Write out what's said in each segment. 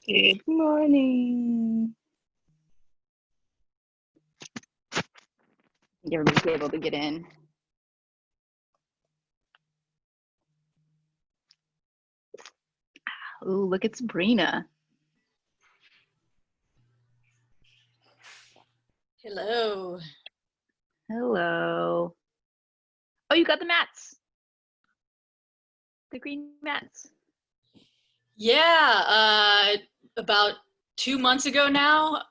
Good morning. Everybody's able to get in. Ooh, look at Sabrina. Hello. Hello. Oh, you got the mats. The green mats. Yeah, about 2 months ago now,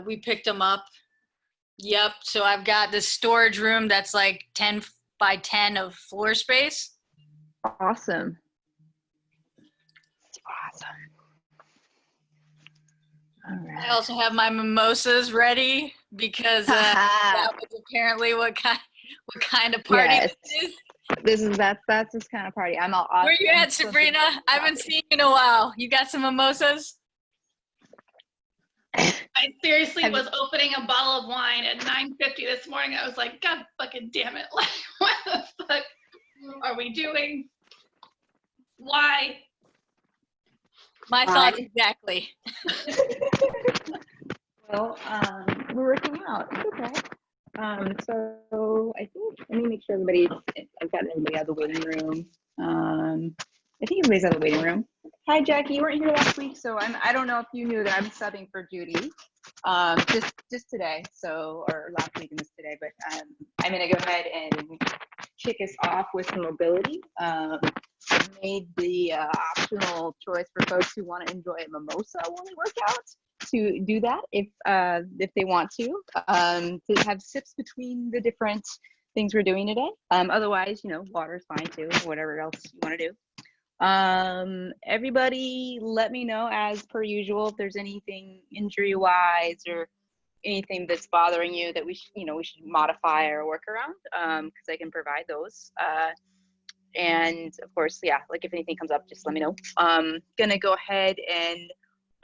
we picked them up. Yep, so I've got this storage room that's like 10 by 10 of floor space. Awesome. Awesome. All right. I also have my mimosas ready because that was apparently what kind of party Yes. this is. That's this kind of party. I'm all awesome. Where you at, Sabrina? I haven't seen you in a while. You got some mimosas? I seriously was opening a bottle of wine at 9:50 this morning. I was like, God fucking damn it. Like, what the fuck are we doing? Why? My thoughts exactly. Well, we're working out. It's okay. So I think, let me make sure I've got everybody out of the waiting room. I think everybody's out of the waiting room. Hi, Jackie. You weren't here last week, so I don't know if you knew that I'm subbing for Judy, just today, or last week and this today, but I'm gonna go ahead and kick us off with some mobility. I made the optional choice for folks who want to enjoy a mimosa while they work out to do that if they want to have sips between the different things we're doing today. Otherwise, water is fine too, whatever else you want to do. Everybody let me know, as per usual, if there's anything injury wise or anything that's bothering you that we should modify or work around, because I can provide those. And of course, yeah, like if anything comes up, just let me know. Gonna go ahead and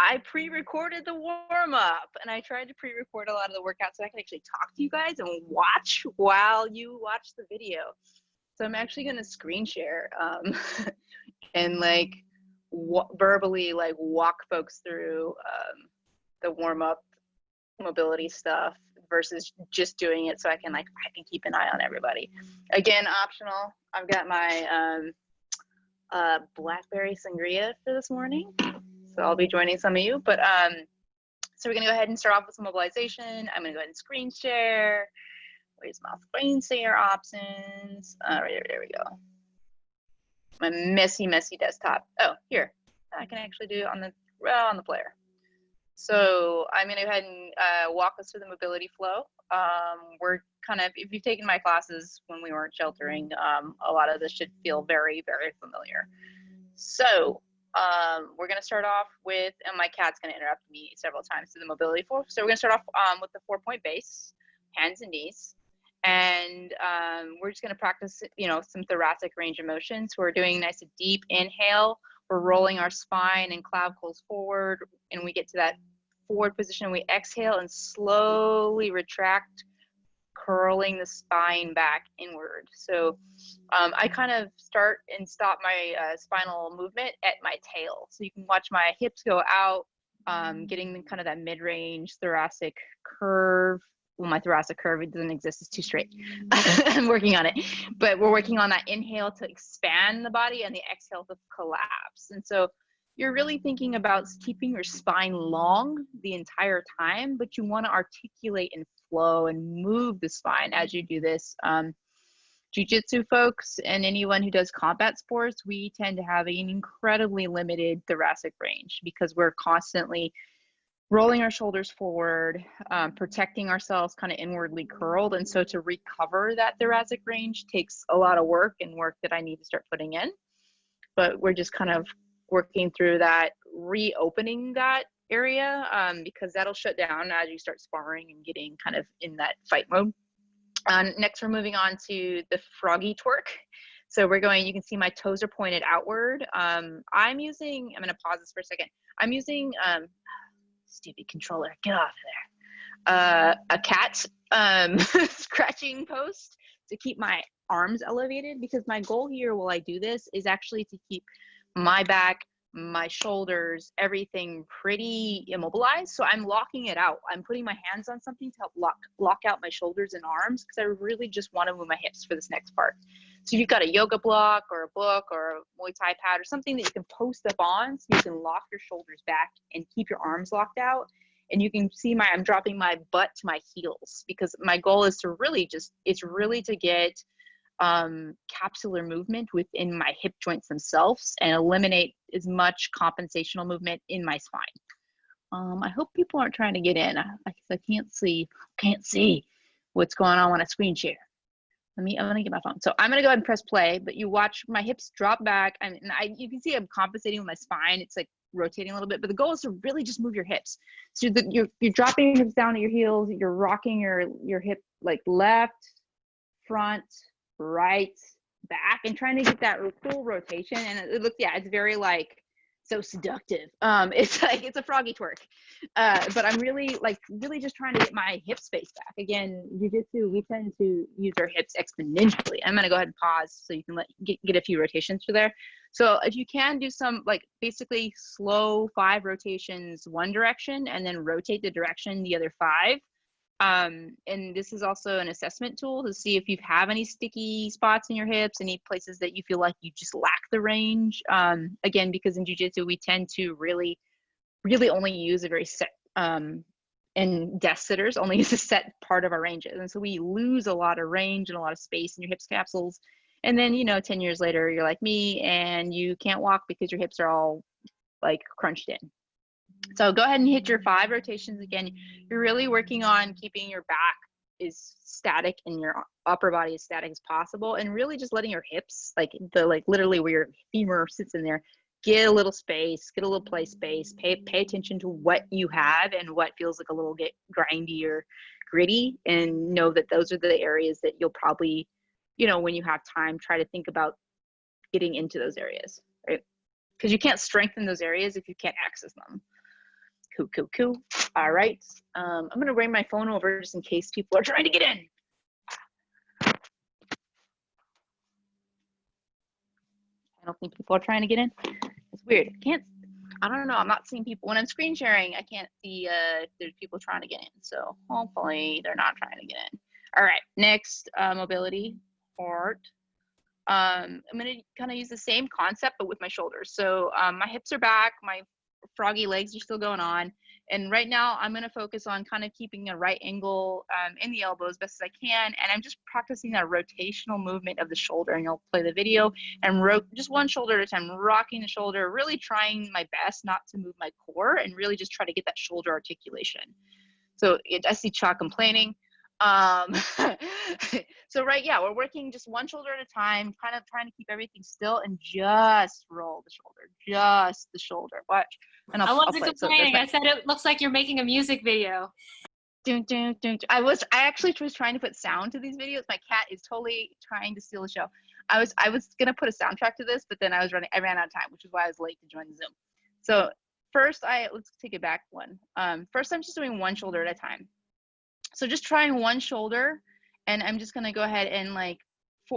I pre-recorded the warm-up, and I tried to pre-record a lot of the workouts so I can actually talk to you guys and watch while you watch the video. So I'm actually going to screen share and verbally walk folks through the warm-up mobility stuff versus just doing it so I can keep an eye on everybody. Again, optional. I've got my blackberry sangria for this morning. So I'll be joining some of you, but so we're gonna go ahead and start off with some mobilization. I'm gonna go ahead and screen share. Where's my screen share options? Right there we go. My messy desktop. Oh, here. I can actually do it on the player. So I'm gonna go ahead and walk us through the mobility flow. We're if you've taken my classes when we weren't sheltering, a lot of this should feel very, very familiar. So we're going to start off with, and my cat's going to interrupt me several times through the mobility flow. So we're going to start off with the 4-point base, hands and knees. And we're just going to practice, some thoracic range of motion. So we're doing nice and deep inhale. We're rolling our spine and clavicles forward. And we get to that forward position. We exhale and slowly retract, curling the spine back inward. So I kind of start and stop my spinal movement at my tail. So you can watch my hips go out, getting kind of that mid-range thoracic curve. Well, my thoracic curve, it doesn't exist, it's too straight. I'm working on it. But we're working on that inhale to expand the body and the exhale to collapse. And so you're really thinking about keeping your spine long the entire time, but you want to articulate and flow and move the spine as you do this. Jiu-jitsu folks and anyone who does combat sports, we tend to have an incredibly limited thoracic range because we're constantly rolling our shoulders forward, protecting ourselves kind of inwardly curled. And so to recover that thoracic range takes a lot of work and work that I need to start putting in. But we're just kind of working through that, reopening that area, because that'll shut down as you start sparring and getting kind of in that fight mode. Next, we're moving on to the froggy twerk. So we're going, you can see my toes are pointed outward. I'm going to pause this for a second. I'm using, stupid controller, get off of there. A cat scratching post to keep my arms elevated, because my goal here while I do this is actually to keep my back, my shoulders, everything pretty immobilized. So I'm locking it out. I'm putting my hands on something to help lock out my shoulders and arms, because I really just want to move my hips for this next part. So you've got a yoga block or a book or a Muay Thai pad or something that you can post up on, so you can lock your shoulders back and keep your arms locked out. And you can see I'm dropping my butt to my heels, because my goal is to really to get capsular movement within my hip joints themselves and eliminate as much compensational movement in my spine. I hope people aren't trying to get in. I can't see what's going on I screen share. I'm gonna get my phone. So I'm gonna go ahead and press play, but you watch my hips drop back, and you can see I'm compensating with my spine. It's like rotating a little bit, but the goal is to really just move your hips. So you're dropping your hips down to your heels. You're rocking your hip like left, front, right, back, and trying to get that full rotation. And it looks, yeah, it's very like so seductive. It's like it's a froggy twerk, but I'm really just trying to get my hip space back. Again, jiu-jitsu, we tend to use our hips exponentially. I'm gonna go ahead and pause so you can get a few rotations through there. So if you can do some like basically slow 5 rotations one direction and then rotate the direction the other 5. And this is also an assessment tool to see if you have any sticky spots in your hips, any places that you feel like you just lack the range. Again, because in jiu-jitsu, we tend to really only use a very set, and desk sitters only use a set part of our ranges. And so we lose a lot of range and a lot of space in your hips capsules. And then, 10 years later, you're like me and you can't walk because your hips are all like crunched in. So go ahead and hit your 5 rotations again. You're really working on keeping your back as static and your upper body as static as possible, and really just letting your hips, literally where your femur sits in there, get a little space, get a little play space, pay attention to what you have and what feels like a little bit grindy or gritty, and know that those are the areas that you'll probably, when you have time, try to think about getting into those areas, right? Because you can't strengthen those areas if you can't access them. Cool. All right. I'm going to bring my phone over just in case people are trying to get in. I don't think people are trying to get in. It's weird. I don't know. I'm not seeing people. When I'm screen sharing, I can't see if there's people trying to get in. So hopefully they're not trying to get in. All right. Next, mobility part. I'm going to kind of use the same concept, but with my shoulders. So my hips are back. My froggy legs are still going on, and right now I'm going to focus on kind of keeping a right angle in the elbow as best as I can, and I'm just practicing that rotational movement of the shoulder. And you'll play the video and just one shoulder at a time, rocking the shoulder, really trying my best not to move my core, and really just try to get that shoulder articulation. So I see Cha complaining. So we're working just one shoulder at a time, kind of trying to keep everything still and just roll the shoulder, just the shoulder. Watch. And I wasn't complaining. I said it looks like you're making a music video. I actually was trying to put sound to these videos. My cat is totally trying to steal the show. I was gonna put a soundtrack to this, but then I ran out of time, which is why I was late to join the Zoom. So first, let's take it back one. First, I'm just doing one shoulder at a time. So just trying one shoulder, and I'm just gonna go ahead and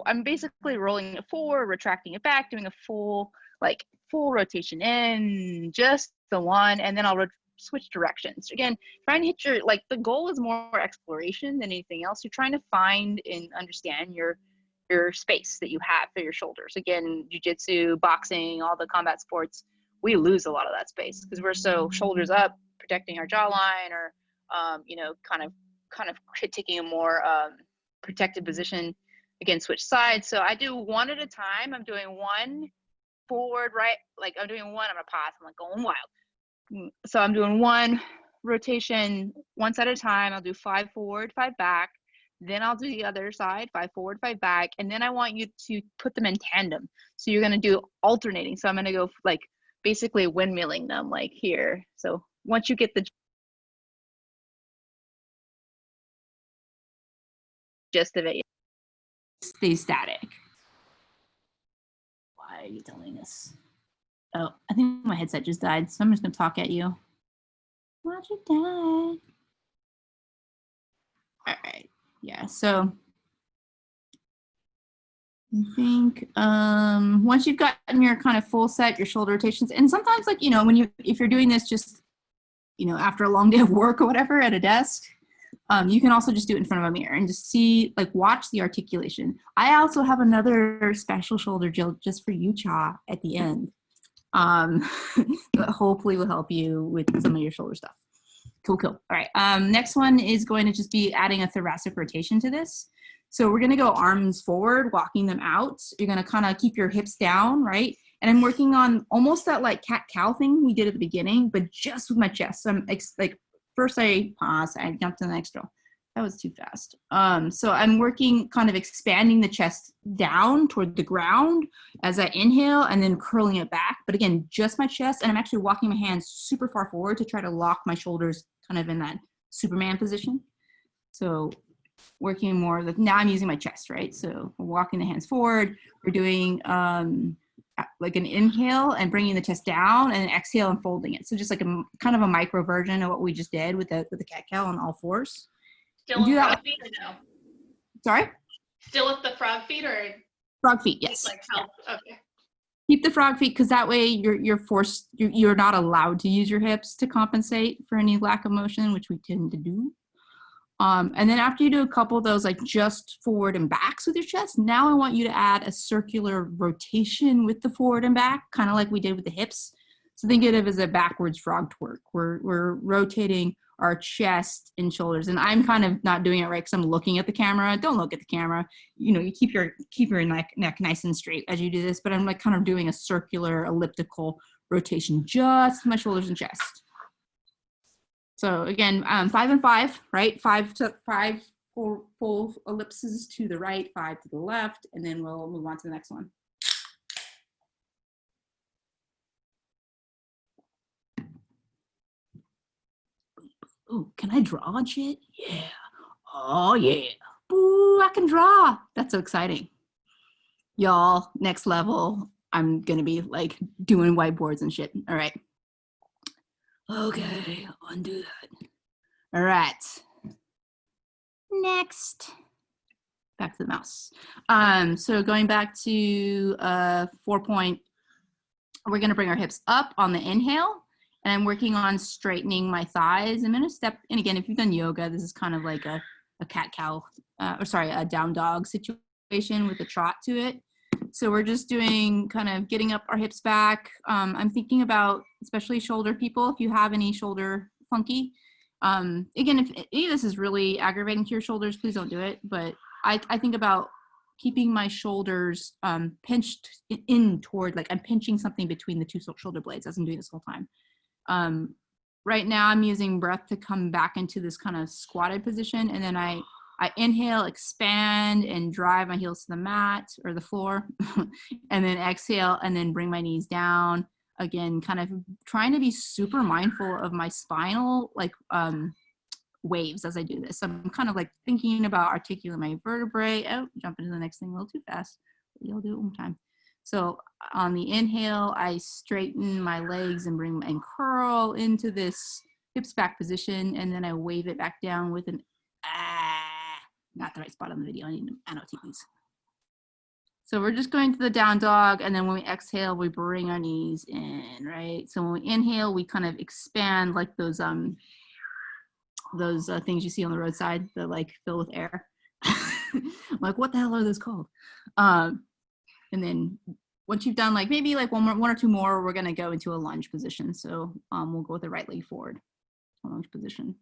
I'm basically rolling it forward, retracting it back, doing a full rotation in, just the one, and then I'll switch directions. Again, trying to hit the goal is more exploration than anything else. You're trying to find and understand your space that you have for your shoulders. Again, jiu-jitsu, boxing, all the combat sports, we lose a lot of that space because we're so shoulders up, protecting our jawline, or kind of taking a more protected position. Again, switch sides. So I do one at a time. I'm doing one forward, right? I'm doing one, I'm gonna pause, I'm going wild. So I'm doing one rotation once at a time. I'll do 5 forward, 5 back. Then I'll do the other side, 5 forward, 5 back. And then I want you to put them in tandem. So you're gonna do alternating. So I'm gonna go basically windmilling them here. So once you get the gist of it, stay static. Why are you telling us? Oh, I think my headset just died, so I'm just gonna talk at you. Watch it die. All right, yeah, so I think once you've gotten your kind of full set, your shoulder rotations, and sometimes like, you know, if you're doing this just, you know, after a long day of work or whatever at a desk, you can also just do it in front of a mirror and just see, like, watch the articulation. I also have another special shoulder drill just for you, Cha, at the end. That hopefully will help you with some of your shoulder stuff. Cool. All right. Next one is going to just be adding a thoracic rotation to this. So we're going to go arms forward, walking them out. You're going to kind of keep your hips down, right? And I'm working on almost that like cat-cow thing we did at the beginning, but just with my chest. So I'm like, first I paused, I jumped to the next drill. That was too fast. So I'm working, kind of expanding the chest down toward the ground as I inhale and then curling it back. But again, just my chest, and I'm actually walking my hands super far forward to try to lock my shoulders kind of in that Superman position. So working more with, now I'm using my chest, right? So we're walking the hands forward. We're doing like an inhale and bringing the chest down, and an exhale and folding it. So just like a kind of a micro version of what we just did with the cat-cow on all fours. Still with frog feet or no? Sorry? Still with the frog feet or? Frog feet, yes. Like how, okay. Keep the frog feet, because that way you're not allowed to use your hips to compensate for any lack of motion, which we tend to do. And then after you do a couple of those, like just forward and backs with your chest, now I want you to add a circular rotation with the forward and back, kind of like we did with the hips. So think of it as a backwards frog twerk. We're rotating our chest and shoulders, and I'm kind of not doing it right because I'm looking at the camera. Don't look at the camera. You know, you keep your neck nice and straight as you do this, but I'm like kind of doing a circular elliptical rotation, just my shoulders and chest. So again, 5 and 5, right? 5 full ellipses to the right, 5 to the left, and then we'll move on to the next one. Oh, can I draw on shit? Yeah. Oh, yeah. Boo, I can draw. That's so exciting. Y'all, next level, I'm going to be like doing whiteboards and shit. All right. Okay, undo that. All right. Next. Back to the mouse. So going back to 4 point, we're going to bring our hips up on the inhale. And I'm working on straightening my thighs. I'm going to step, and again, if you've done yoga, this is kind of like a cat-cow, a down dog situation with a trot to it. So we're just doing kind of getting up our hips back. I'm thinking about, especially shoulder people, if you have any shoulder funky. Again, if any of this is really aggravating to your shoulders, please don't do it. But I think about keeping my shoulders pinched in toward, like I'm pinching something between the two shoulder blades as I'm doing this whole time. Right now I'm using breath to come back into this kind of squatted position, and then I inhale, expand, and drive my heels to the mat or the floor, and then exhale, and then bring my knees down. Again, kind of trying to be super mindful of my spinal, like waves as I do this. So I'm kind of like thinking about articulating my vertebrae. Oh, jumping to the next thing a little too fast. You'll do it one more time. So on the inhale, I straighten my legs and bring and curl into this hips back position, and then I wave it back down with an not the right spot on the video. I need to annotate these. So we're just going to the down dog, and then when we exhale, we bring our knees in, right? So when we inhale, we kind of expand like those things you see on the roadside that like fill with air. Like, what the hell are those called? And then once you've done like maybe like one or two more, we're gonna go into a lunge position. So we'll go with the right leg forward, lunge position.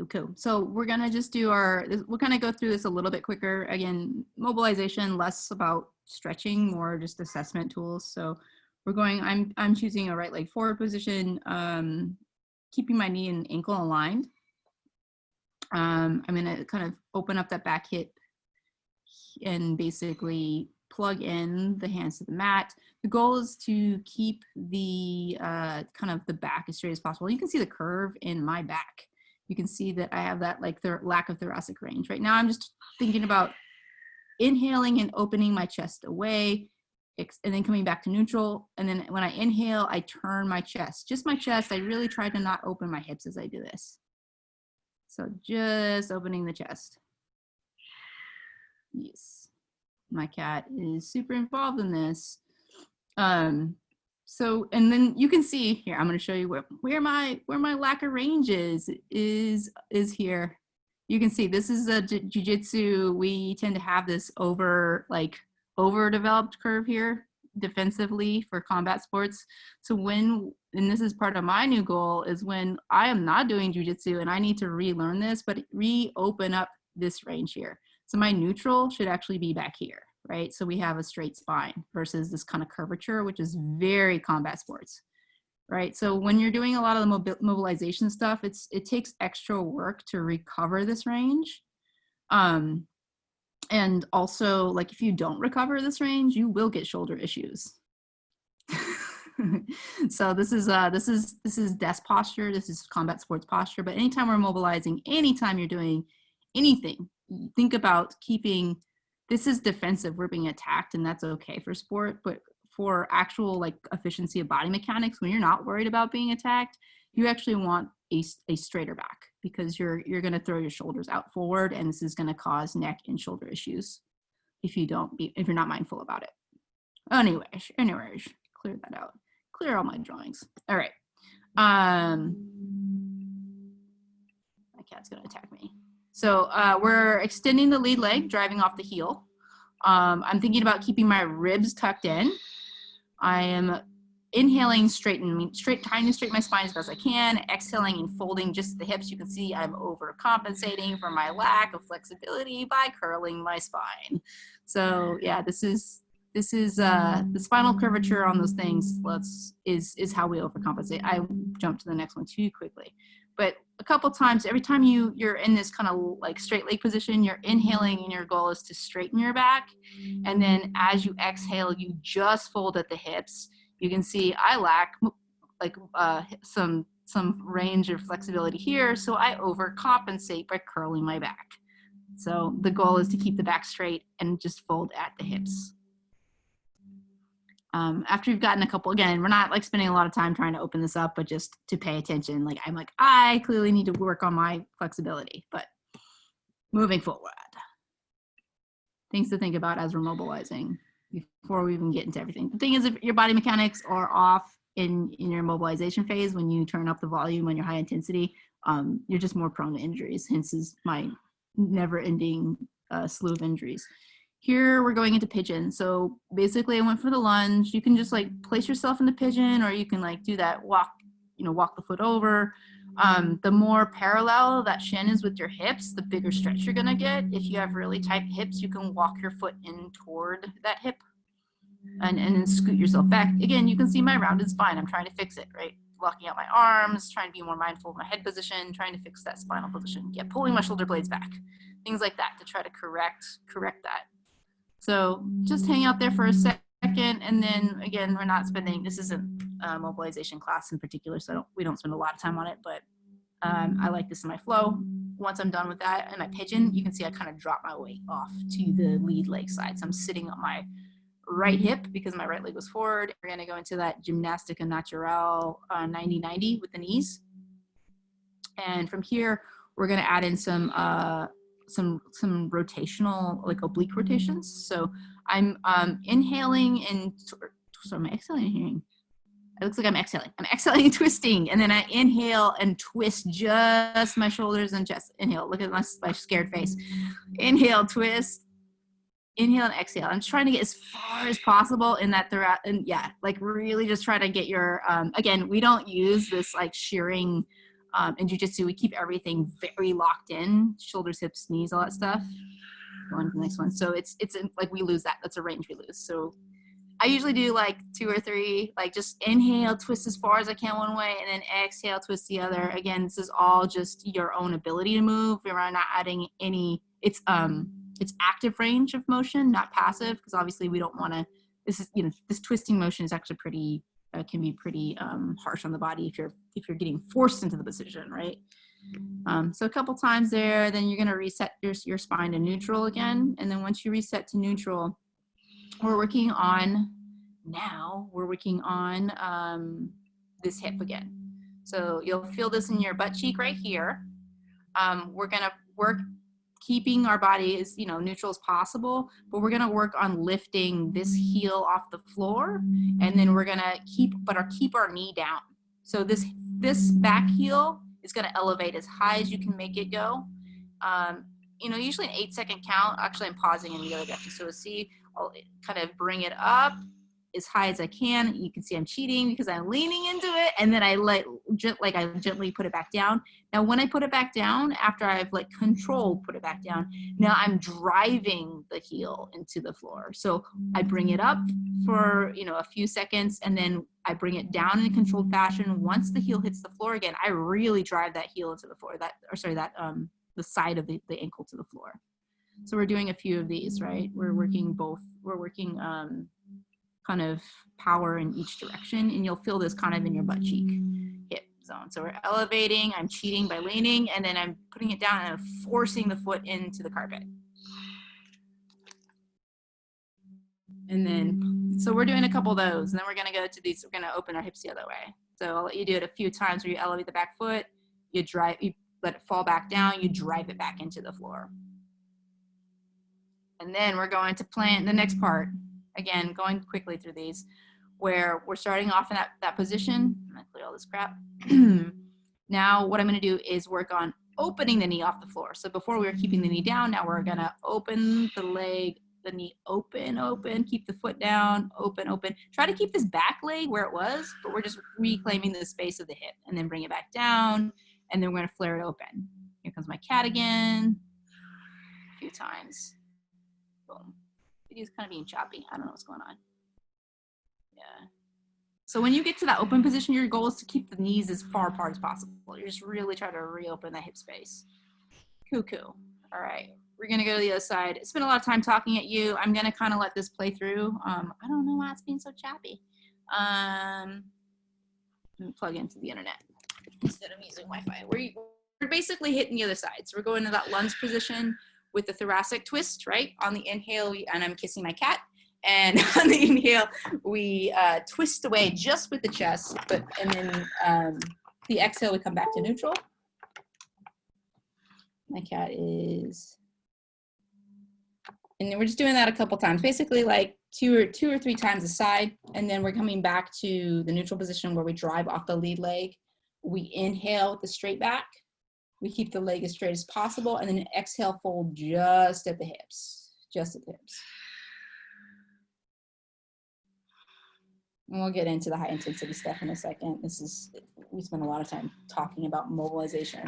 Cool. So we're gonna just do we're gonna go through this a little bit quicker. Again, mobilization, less about stretching, more just assessment tools. So we're going, I'm choosing a right leg forward position, keeping my knee and ankle aligned. I'm gonna kind of open up that back hip and basically plug in the hands to the mat. The goal is to keep the kind of the back as straight as possible. You can see the curve in my back. You can see that I have that like lack of thoracic range. Right now I'm just thinking about inhaling and opening my chest away, and then coming back to neutral. And then when I inhale, I turn my chest, just my chest. I really try to not open my hips as I do this. So just opening the chest. Yes. My cat is super involved in this. So, and then you can see here, I'm going to show you where my lack of range is here. You can see this is a jiu-jitsu. We tend to have this overdeveloped curve here defensively for combat sports. So and this is part of my new goal, is when I am not doing jiu-jitsu and I need to relearn this, but reopen up this range here. So my neutral should actually be back here, right? So we have a straight spine versus this kind of curvature, which is very combat sports, right? So when you're doing a lot of the mobilization stuff, it takes extra work to recover this range. And also, like, if you don't recover this range, you will get shoulder issues. So this is desk posture. This is combat sports posture. But anytime we're mobilizing, anytime you're doing anything, think about keeping. This is defensive. We're being attacked, and that's okay for sport. But for actual like efficiency of body mechanics, when you're not worried about being attacked, you actually want a straighter back, because you're going to throw your shoulders out forward, and this is going to cause neck and shoulder issues if you're not mindful about it. Anyways, clear that out. Clear all my drawings. All right. My cat's going to attack me. So we're extending the lead leg, driving off the heel. I'm thinking about keeping my ribs tucked in. I am inhaling, trying to straighten my spine as best I can, exhaling and folding just the hips. You can see I'm overcompensating for my lack of flexibility by curling my spine. So yeah, this is the spinal curvature on those things is how we overcompensate. I jumped to the next one too quickly. But a couple times, every time you're in this kind of like straight leg position, you're inhaling and your goal is to straighten your back. And then as you exhale, you just fold at the hips. You can see I lack like some range of flexibility here, so I overcompensate by curling my back. So the goal is to keep the back straight and just fold at the hips. After you've gotten a couple, again, we're not like spending a lot of time trying to open this up, but just to pay attention. Like I clearly need to work on my flexibility, but moving forward. Things to think about as we're mobilizing before we even get into everything. The thing is, if your body mechanics are off in your mobilization phase, when you turn up the volume on your high intensity, you're just more prone to injuries. Hence is my never-ending slew of injuries. Here we're going into pigeon. So basically I went for the lunge. You can just like place yourself in the pigeon, or you can like do that walk the foot over. The more parallel that shin is with your hips, the bigger stretch you're gonna get. If you have really tight hips, you can walk your foot in toward that hip and then scoot yourself back. Again, you can see my rounded spine. I'm trying to fix it, right? Locking out my arms, trying to be more mindful of my head position, trying to fix that spinal position. Yeah, pulling my shoulder blades back. Things like that to try to correct that. So just hang out there for a second, and then again, we're not spending, this isn't a mobilization class in particular, so we don't spend a lot of time on it, but I like this in my flow. Once I'm done with that and my pigeon, you can see I kind of drop my weight off to the lead leg side. So I'm sitting on my right hip because my right leg was forward. We're gonna go into that gymnastica naturale 90-90 with the knees. And from here, we're gonna add in some rotational, like oblique rotations. So I'm inhaling and, so am I exhaling and hearing? It looks like I'm exhaling. I'm exhaling and twisting, and then I inhale and twist just my shoulders and chest. Inhale, look at my scared face. Inhale, twist, inhale and exhale. I'm trying to get as far as possible in that throughout, and yeah, like really just try to get your, again, we don't use this like shearing in jiu-jitsu. We keep everything very locked in, shoulders, hips, knees, all that stuff. Go on to the next one. So it's like we lose that. That's a range we lose. So I usually do like 2 or 3, like just inhale, twist as far as I can one way, and then exhale, twist the other. Again, this is all just your own ability to move. We're not adding any, it's active range of motion, not passive, because obviously we don't want to, this twisting motion is actually pretty, can be pretty harsh on the body if you're getting forced into the position, right? So a couple times there, then you're gonna reset your spine to neutral again. And then once you reset to neutral, we're working on this hip again. So you'll feel this in your butt cheek right here. We're gonna work keeping our body as, you know, neutral as possible, but we're gonna work on lifting this heel off the floor, and then we're gonna keep our knee down. So this back heel is gonna elevate as high as you can make it go. You know, usually an 8-second count. Actually, I'm pausing in the other direction. So see, I'll kind of bring it up as high as I can. You can see I'm cheating because I'm leaning into it, and then I gently put it back down. Now, when I put it back down, after I've like controlled put it back down, now I'm driving the heel into the floor. So I bring it up for, you know, a few seconds, and then I bring it down in a controlled fashion. Once the heel hits the floor again, I really drive that heel into the floor. The side of the ankle to the floor. So we're doing a few of these, right? We're working kind of power in each direction, and you'll feel this kind of in your butt cheek hip zone. So we're elevating, I'm cheating by leaning, and then I'm putting it down and I'm forcing the foot into the carpet. And then, so we're doing a couple of those, and then we're gonna go to these, we're gonna open our hips the other way. So I'll let you do it a few times where you elevate the back foot, you let it fall back down, you drive it back into the floor. And then we're going to plant the next part. Again, going quickly through these, where we're starting off in that position. I'm gonna clear all this crap. Now what I'm gonna do is work on opening the knee off the floor. So before we were keeping the knee down, now we're gonna open the leg, the knee open, keep the foot down, open. Try to keep this back leg where it was, but we're just reclaiming the space of the hip, and then bring it back down. And then we're gonna flare it open. Here comes my cat again, a few times. Boom. Video's kind of being choppy. I don't know what's going on. Yeah. So when you get to that open position, your goal is to keep the knees as far apart as possible. You're just really trying to reopen that hip space. Cuckoo. All right. We're gonna go to the other side. I spent a lot of time talking at you. I'm gonna kind of let this play through. I don't know why it's being so choppy. Let me plug into the internet instead of using Wi-Fi. We're basically hitting the other side. So we're going to that lunge position with the thoracic twist, right? On the inhale, and I'm kissing my cat. And on the inhale, we twist away just with the chest, and then the exhale, we come back to neutral. My cat is, and then we're just doing that a couple times, basically like two or three times a side, and then we're coming back to the neutral position where we drive off the lead leg. We inhale with the straight back. We keep the leg as straight as possible, and then exhale, fold just at the hips, And we'll get into the high intensity stuff in a second. We spend a lot of time talking about mobilization.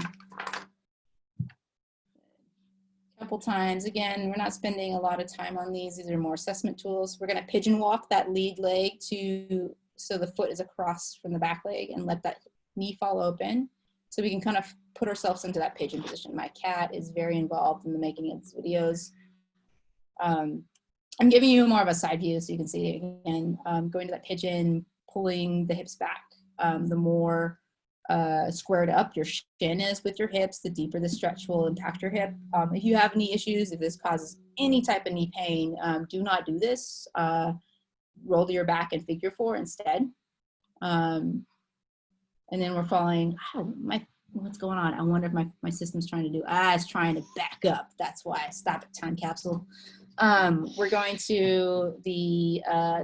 A couple times, again, we're not spending a lot of time on these. These are more assessment tools. We're gonna pigeon walk that lead leg so the foot is across from the back leg, and let that knee fall open. So we can kind of put ourselves into that pigeon position. My cat is very involved in the making of these videos. I'm giving you more of a side view so you can see it again. Going to that pigeon, pulling the hips back. The more squared up your shin is with your hips, the deeper the stretch will impact your hip. If you have knee issues, if this causes any type of knee pain, do not do this. Roll to your back and figure 4 instead. And then we're following, what's going on? I wonder if my system's trying to do, it's trying to back up. That's why. Stop it, time capsule. We're going to the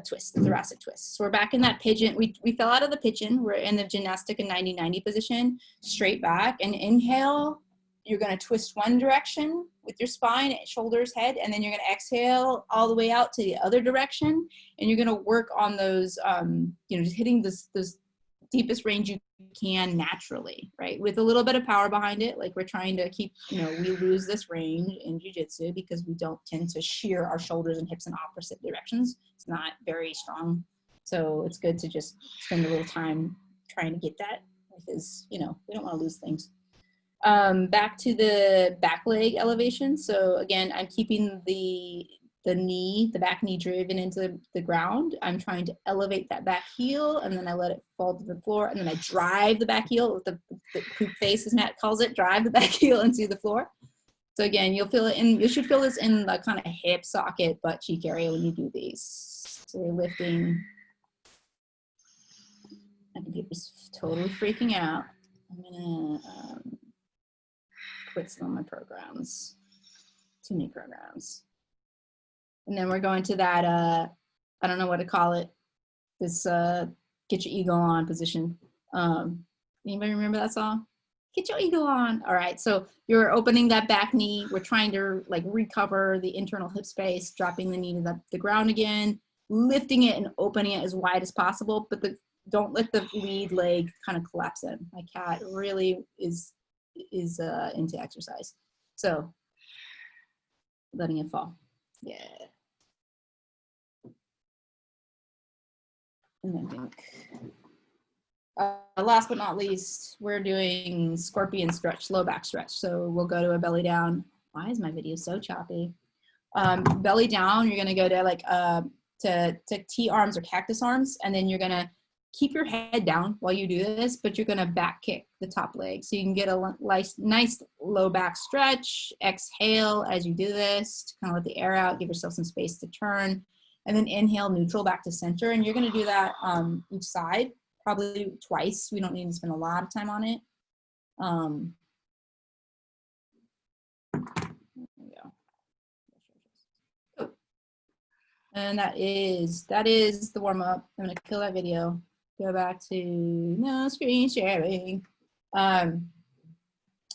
twist, the thoracic twist. So we're back in that pigeon. We fell out of the pigeon. We're in the gymnastic and 90-90 position, straight back. And inhale, you're gonna twist one direction with your spine, shoulders, head, and then you're gonna exhale all the way out to the other direction. And you're gonna work on those, just hitting this deepest range you can naturally, right? With a little bit of power behind it. Like we're trying to keep, we lose this range in jiu-jitsu because we don't tend to shear our shoulders and hips in opposite directions. It's not very strong. So it's good to just spend a little time trying to get that because, we don't want to lose things. Back to the back leg elevation. So again, I'm keeping the back knee driven into the ground. I'm trying to elevate that back heel, and then I let it fall to the floor, and then I drive the back heel with the poop face, as Matt calls it, drive the back heel into the floor. So again, you should feel this in the kind of hip socket, butt cheek area when you do these. So you're lifting. I can get this totally freaking out. I'm gonna quit some of my programs. Too many programs. And then we're going to that, I don't know what to call it, this get your ego on position. Anybody remember that song? Get your ego on. All right, so you're opening that back knee. We're trying to like recover the internal hip space, dropping the knee to the ground again, lifting it and opening it as wide as possible, but don't let the lead leg kind of collapse in. My cat really is into exercise. So letting it fall. Yeah. And then think. Last but not least, we're doing scorpion stretch, low back stretch. So we'll go to a belly down. Why is my video so choppy? Belly down, you're gonna go to like to T arms or cactus arms, and then you're gonna keep your head down while you do this, but you're gonna back kick the top leg. So you can get a nice low back stretch. Exhale as you do this to kind of let the air out, give yourself some space to turn. And then inhale, neutral back to center. And you're gonna do that each side, probably twice. We don't need to spend a lot of time on it. There we go. And that is the warm up. I'm gonna kill that video. Go back to no screen sharing. All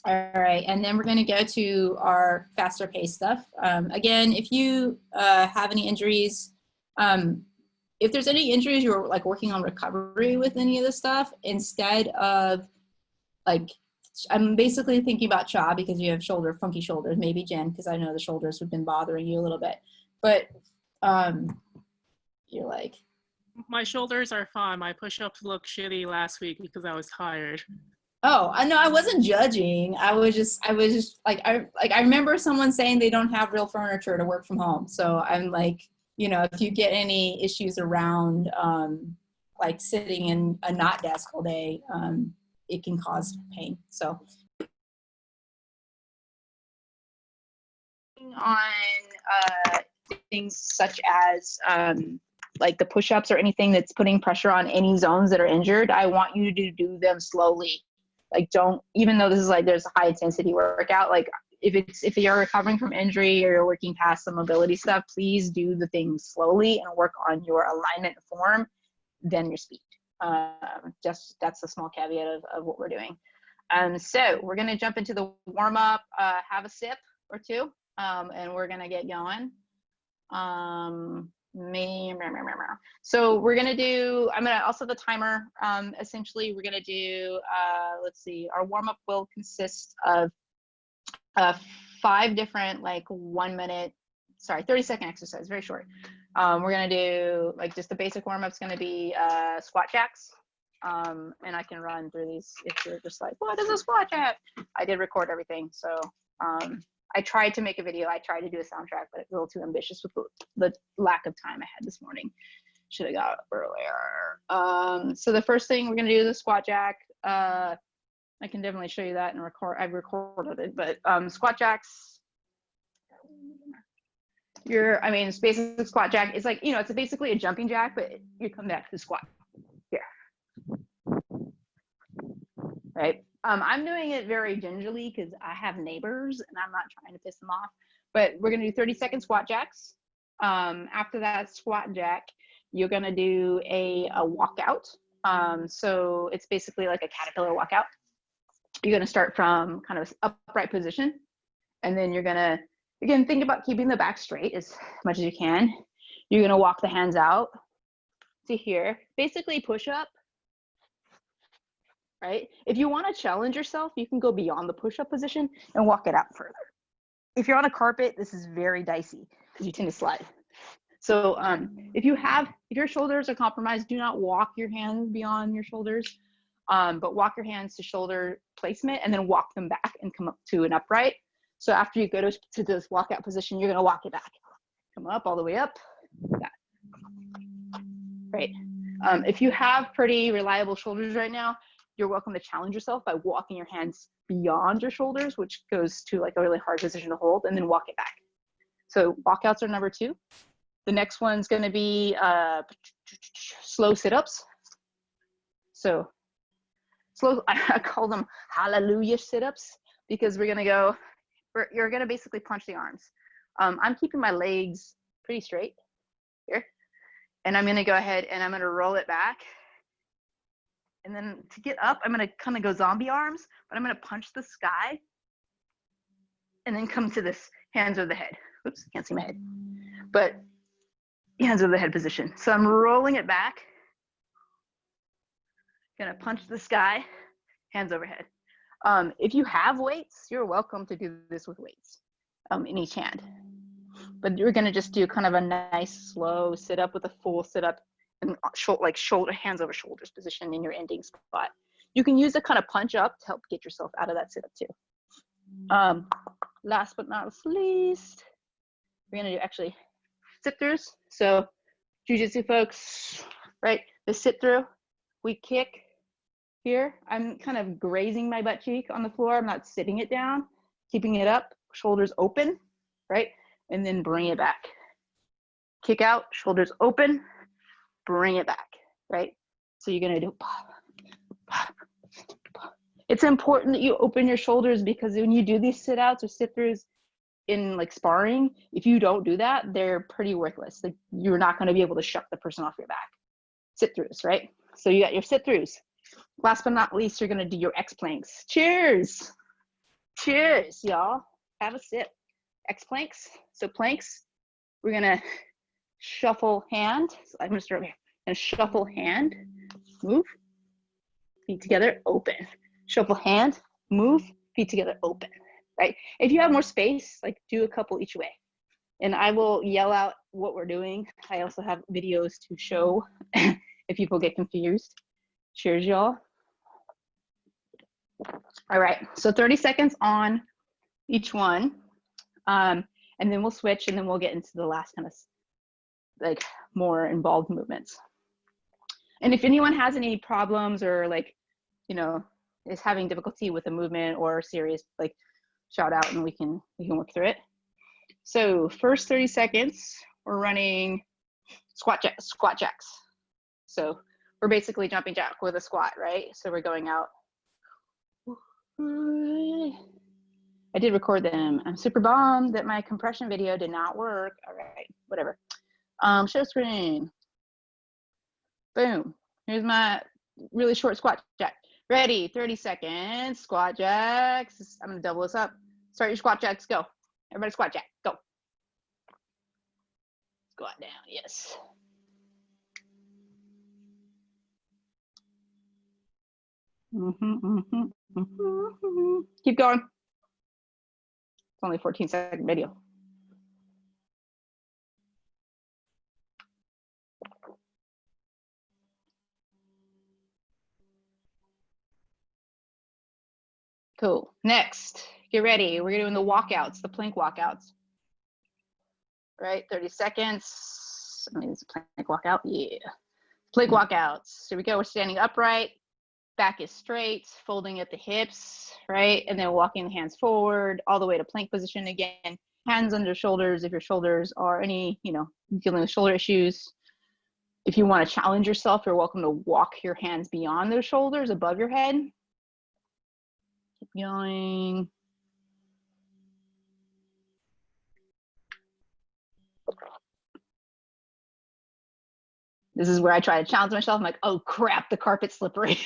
right, and then we're gonna go to our faster pace stuff. Again, if you have any injuries, if there's any injuries, you're like working on recovery with any of this stuff, instead of like, I'm basically thinking about Cha because you have funky shoulders, maybe Jen, because I know the shoulders have been bothering you a little bit, but you're like. My shoulders are fine. My push-ups looked shitty last week because I was tired. Oh, I know. I wasn't judging. I was just like, I remember someone saying they don't have real furniture to work from home. So I'm like, you know, if you get any issues around like sitting in a not desk all day, it can cause pain. So on things such as like the push-ups or anything that's putting pressure on any zones that are injured, I want you to do them slowly. Like even though this is like, there's a high intensity workout, like if you're recovering from injury or you're working past some mobility stuff, please do the things slowly and work on your alignment and form, then your speed. Just that's a small caveat of what we're doing. So we're gonna jump into the warm up, have a sip or two, and we're gonna get going. So we're gonna do, I'm gonna also the timer. Essentially we're gonna do, let's see, our warm-up will consist of 5 different like 30-second exercise, very short. We're gonna do like just the basic warm-up's gonna be squat jacks. And I can run through these if you're just like, what is a squat jack? I did record everything, so I tried to make a video. I tried to do a soundtrack, but it's a little too ambitious with the lack of time I had this morning. Should have got up earlier. So the first thing we're gonna do is a squat jack. I can definitely show you that and record. I've recorded it, but squat jacks. It's basically squat jack. It's like, you know, it's basically a jumping jack, but you come back to the squat here, right? I'm doing it very gingerly because I have neighbors and I'm not trying to piss them off, but we're gonna do 30-second squat jacks. After that squat jack, you're gonna do a walkout. So it's basically like a caterpillar walkout. You're gonna start from kind of upright position, and then you're gonna think about keeping the back straight as much as you can. You're gonna walk the hands out to here, basically push up. Right? If you want to challenge yourself, you can go beyond the push-up position and walk it out further. If you're on a carpet, this is very dicey because you tend to slide. So if your shoulders are compromised, do not walk your hands beyond your shoulders, but walk your hands to shoulder placement and then walk them back and come up to an upright. So after you go to this walkout position, you're going to walk it back. Come up all the way up. That. Right. If you have pretty reliable shoulders right now, you're welcome to challenge yourself by walking your hands beyond your shoulders, which goes to like a really hard position to hold, and then walk it back. So walkouts are number 2. The next one's going to be slow sit-ups. So slow, I call them hallelujah sit-ups. because we're gonna go, you're gonna basically punch the arms. I'm keeping my legs pretty straight here. And I'm gonna go ahead and I'm gonna roll it back. And then to get up, I'm gonna kind of go zombie arms, but I'm gonna punch the sky and then come to this hands over the head. Oops, can't see my head. But hands over the head position. So I'm rolling it back. Gonna punch the sky, hands overhead. If you have weights, you're welcome to do this with weights in each hand. But you're gonna just do kind of a nice slow sit up with a full sit up and like shoulder, hands over shoulders position in your ending spot. You can use a kind of punch up to help get yourself out of that sit up too. Last but not least, we're gonna do actually sit throughs. So jiu-jitsu folks, right? The sit through, we kick here. I'm kind of grazing my butt cheek on the floor. I'm not sitting it down, keeping it up, shoulders open, right? And then bring it back. Kick out, shoulders open, bring it back, right? So you're gonna do pop, pop, pop. It's important that you open your shoulders because when you do these sit outs or sit throughs in like sparring, if you don't do that, they're pretty worthless. Like you're not gonna be able to shuck the person off your back. Sit throughs, right? So you got your sit throughs. Last but not least, you're gonna do your X planks. Cheers. Cheers, y'all. Have a sip. X planks. So planks, we're gonna shuffle hand. So I'm gonna start here. And shuffle hand, move, feet together, open. Shuffle hand, move, feet together, open, right? If you have more space, like do a couple each way. And I will yell out what we're doing. I also have videos to show if people get confused. Cheers, y'all. All right, so 30 seconds on each one. And then we'll switch and then we'll get into the last kind of like more involved movements. And if anyone has any problems or like, you know, is having difficulty with a movement or serious, like shout out and we can work through it. So first 30 seconds, we're running squat jacks. So we're basically jumping jack with a squat, right? So we're going out. I did record them. I'm super bummed that my compression video did not work. All right, whatever. Show screen. Boom. Here's my really short squat jack. Ready, 30 seconds. Squat jacks. I'm gonna double this up. Start your squat jacks, go. Everybody squat jack, go. Squat down, yes. Keep going. It's only a 14-second video. Cool. Next, get ready. We're doing the walkouts, the plank walkouts. Right, 30 seconds. I mean, it's a plank walkout. Yeah. Plank walkouts. Here we go. We're standing upright. Back is straight, folding at the hips, right? And then walking the hands forward all the way to plank position again. Hands under shoulders if your shoulders are any, you know, dealing with shoulder issues. If you want to challenge yourself, you're welcome to walk your hands beyond those shoulders, above your head. Keep going. This is where I try to challenge myself. I'm like, oh crap, the carpet's slippery.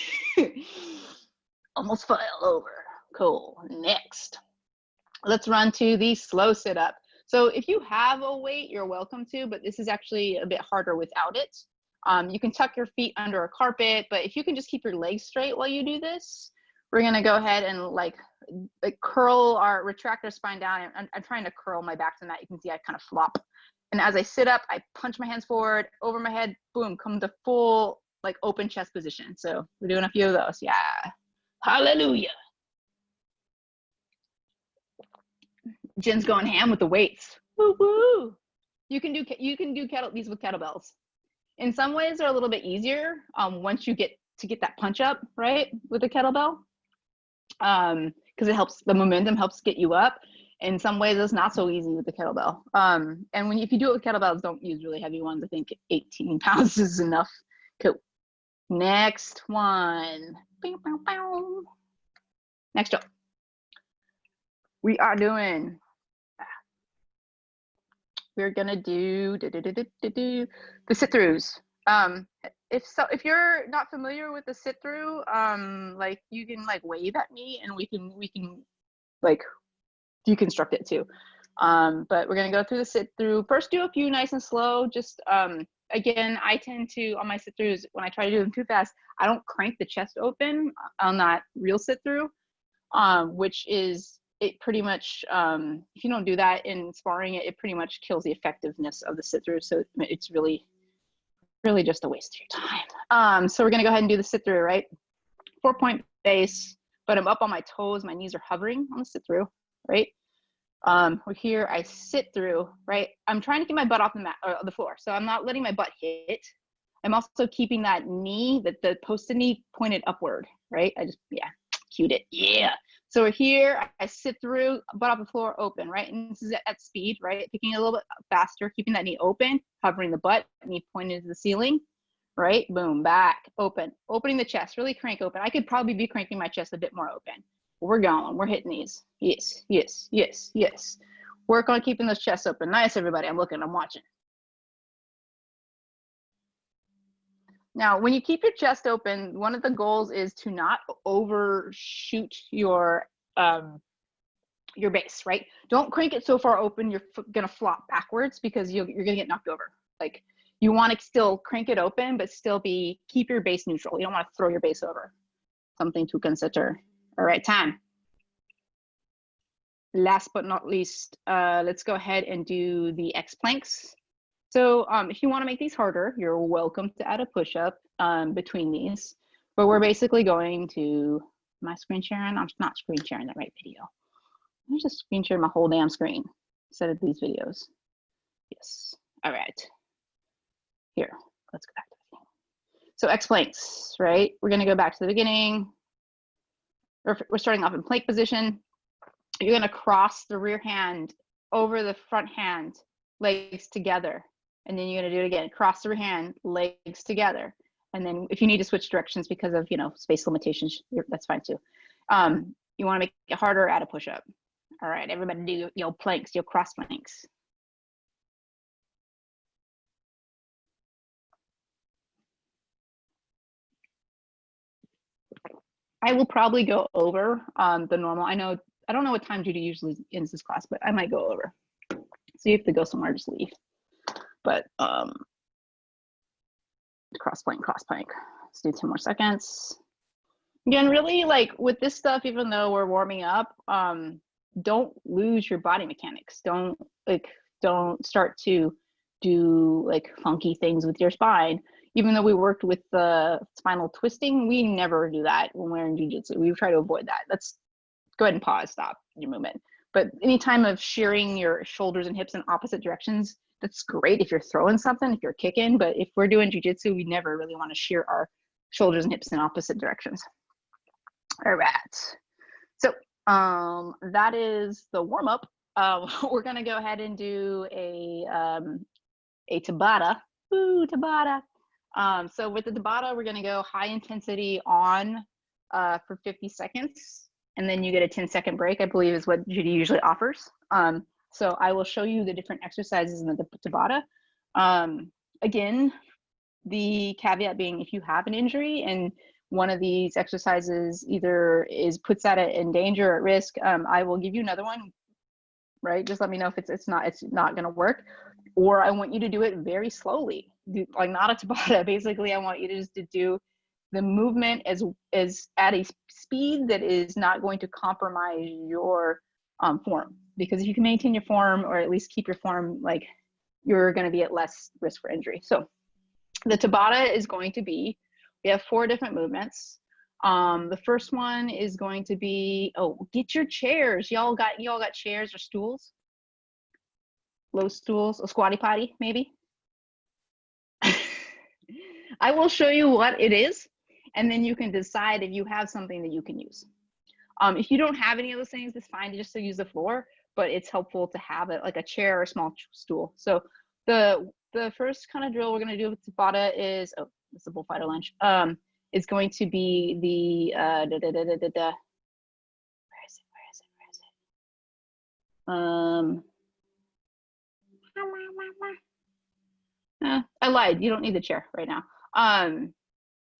Almost fell over. Cool. Next, let's run to the slow sit up. So if you have a weight, you're welcome to, but this is actually a bit harder without it. You can tuck your feet under a carpet, but if you can just keep your legs straight while you do this, we're gonna go ahead and like retract our spine down. I'm trying to curl my back to that. You can see I kind of flop. And as I sit up, I punch my hands forward, over my head, boom, come to full like open chest position. So we're doing a few of those. Yeah. Hallelujah. Jen's going ham with the weights. Woo woo. You can do these with kettlebells. In some ways they're a little bit easier once you get that punch up, right, with the kettlebell. Because it helps, the momentum helps get you up. In some ways it's not so easy with the kettlebell. And if you do it with kettlebells, don't use really heavy ones. I think 18 pounds is enough. Cool. Next one. Next jump. we are doing, we're gonna do the sit-throughs. If you're not familiar with the sit-through, like you can like wave at me and we can like deconstruct it too. But we're gonna go through the sit-through. First, do a few nice and slow. Just again, I tend to on my sit-throughs when I try to do them too fast, I don't crank the chest open on that real sit-through, which is it pretty much if you don't do that in sparring, it pretty much kills the effectiveness of the sit-through. So it's really just a waste of your time. So we're gonna go ahead and do the sit-through, right? 4-point base, but I'm up on my toes. My knees are hovering on the sit-through, right? We're here, I sit through, right? I'm trying to get my butt off the mat or the floor. So I'm not letting my butt hit. I'm also keeping that knee, the posted knee pointed upward, right? I just, yeah, cued it, yeah. So we're here, I sit through, butt off the floor, open, right? And this is at speed, right? Picking it a little bit faster, keeping that knee open, hovering the butt, knee pointed to the ceiling, right? Boom, back, open, opening the chest, really crank open. I could probably be cranking my chest a bit more open. We're going, we're hitting these. Yes, yes, yes, yes. Work on keeping those chests open. Nice, everybody, I'm looking, I'm watching. Now, when you keep your chest open, one of the goals is to not overshoot your base, right? Don't crank it so far open you're gonna flop backwards because you're gonna get knocked over. Like you want to still crank it open, but still keep your base neutral. You don't want to throw your base over. Something to consider. All right, time. Last but not least, let's go ahead and do the X planks. So if you want to make these harder, you're welcome to add a push-up between these. But we're basically going to, am I screen sharing? I'm not screen sharing the right video. I'm just screen sharing my whole damn screen instead of these videos. Yes. All right. Here, let's go back to the beginning. So X planks, right? We're going to go back to the beginning. We're starting off in plank position. You're going to cross the rear hand over the front hand, legs together. And then you're going to do it again. Cross the rear hand, legs together. And then if you need to switch directions because of, space limitations, that's fine too. You want to make it harder, add a push-up. All right, everybody do your planks, your cross planks. I will probably go over the normal. I don't know what time Judy usually ends this class, but I might go over. So you have to go somewhere, just leave. But cross plank. Let's do 10 more seconds. Again, really like with this stuff, even though we're warming up, don't lose your body mechanics. Don't start to do like funky things with your spine. Even though we worked with the spinal twisting, we never do that when we're in jiu-jitsu. We try to avoid that. Let's go ahead and pause, stop your movement. But any time of shearing your shoulders and hips in opposite directions, that's great if you're throwing something, if you're kicking, but if we're doing jiu-jitsu, we never really want to shear our shoulders and hips in opposite directions. All right. So that is the warm-up. We're gonna go ahead and do a TABATA. Ooh, TABATA. So with the TABATA, we're gonna go high intensity on for 50 seconds, and then you get a 10-second break, I believe is what Judy usually offers. So I will show you the different exercises in the TABATA. Again, the caveat being if you have an injury and one of these exercises either puts that in danger or at risk, I will give you another one, right? Just let me know if it's not gonna work, or I want you to do it very slowly, like not a TABATA. Basically, I want you to just do the movement as at a speed that is not going to compromise your form. Because if you can maintain your form or at least keep your form, like you're going to be at less risk for injury. So the TABATA is going to be, we have 4 different movements. The first one is going to be, get your chairs. Y'all got chairs or stools? Low stools, a squatty potty, maybe? I will show you what it is, and then you can decide if you have something that you can use. If you don't have any of those things, it's fine just to use the floor, but it's helpful to have it like a chair or a small stool. So the first kind of drill we're going to do with TABATA is, it's a Bullfighter Lunge, is going to be the, where is it? I lied. You don't need the chair right now.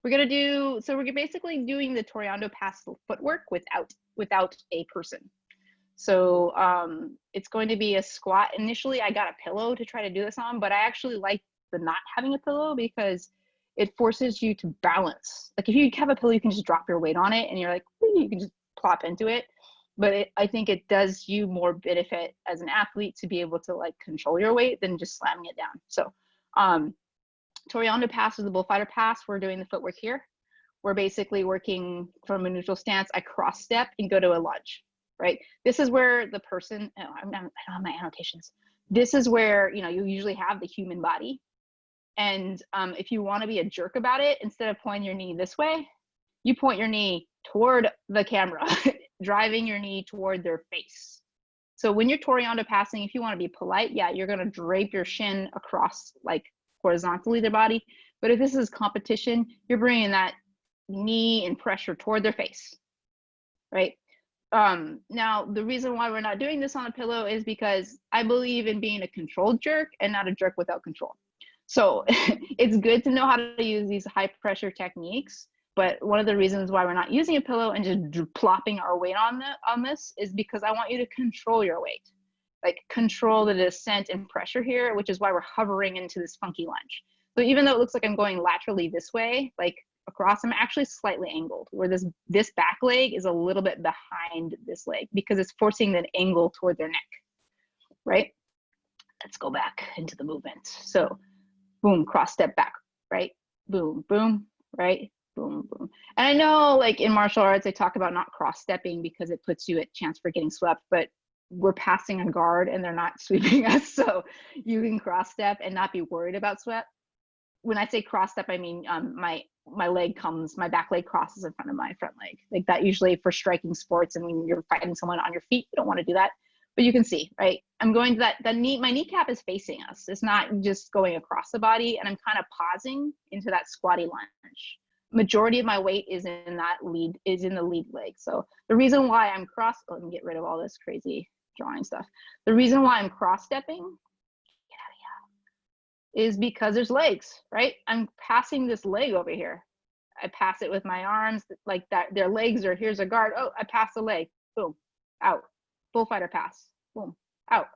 We're gonna do, so we're basically doing the Toreando pass footwork without a person. So it's going to be a squat. Initially, I got a pillow to try to do this on, but I actually like the not having a pillow because it forces you to balance. Like if you have a pillow, you can just drop your weight on it and you're like, you can just plop into it. But I think it does you more benefit as an athlete to be able to like control your weight than just slamming it down. So Toreando pass is the bullfighter pass. We're doing the footwork here. We're basically working from a neutral stance. I cross step and go to a lunge, right? This is where the person, I don't have my annotations. This is where, you know, you usually have the human body. And if you want to be a jerk about it, instead of pointing your knee this way, you point your knee toward the camera, driving your knee toward their face. So when you're Toreando passing, if you want to be polite, yeah, you're going to drape your shin across like horizontally their body. But if this is competition, you're bringing that knee and pressure toward their face, right? Now, the reason why we're not doing this on a pillow is because I believe in being a controlled jerk and not a jerk without control. So it's good to know how to use these high pressure techniques. But one of the reasons why we're not using a pillow and just plopping our weight on this is because I want you to control your weight, like control the descent and pressure here, which is why we're hovering into this funky lunge. So even though it looks like I'm going laterally this way, like across, I'm actually slightly angled, where this back leg is a little bit behind this leg because it's forcing that angle toward their neck, right? Let's go back into the movement. So boom, cross step back, right? Boom, boom, right? Boom, boom. And I know like in martial arts, they talk about not cross stepping because it puts you at chance for getting swept, but we're passing a guard and they're not sweeping us. So you can cross step and not be worried about swept. When I say cross step, I mean my back leg crosses in front of my front leg. Like that usually for striking sports and when you're fighting someone on your feet, you don't want to do that. But you can see, right? I'm going to that knee, my kneecap is facing us. It's not just going across the body, and I'm kind of pausing into that squatty lunge. Majority of my weight is in the lead leg. So the reason why I'm let me get rid of all this crazy drawing stuff. The reason why I'm cross stepping is because there's legs, right? I'm passing this leg over here. I pass it with my arms like that. Their legs are, here's a guard. Oh, I pass the leg, boom, out. Bullfighter pass, boom, out.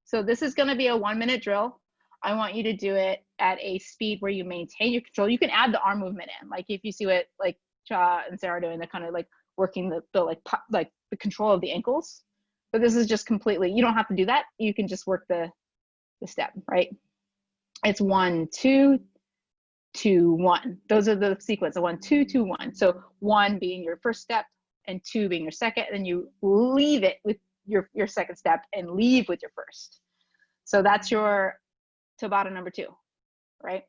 So this is gonna be a 1 minute drill. I want you to do it at a speed where you maintain your control. You can add the arm movement in. Like if you see what like Cha and Sarah are doing, they're kind of like working the the control of the ankles. But this is just completely, you don't have to do that. You can just work the step, right? It's 1, 2, 2, 1. Those are the sequence of 1, 2, 2, 1. So 1 being your first step and 2 being your second, and you leave it with your second step and leave with your first. So that's your TABATA number 2, right?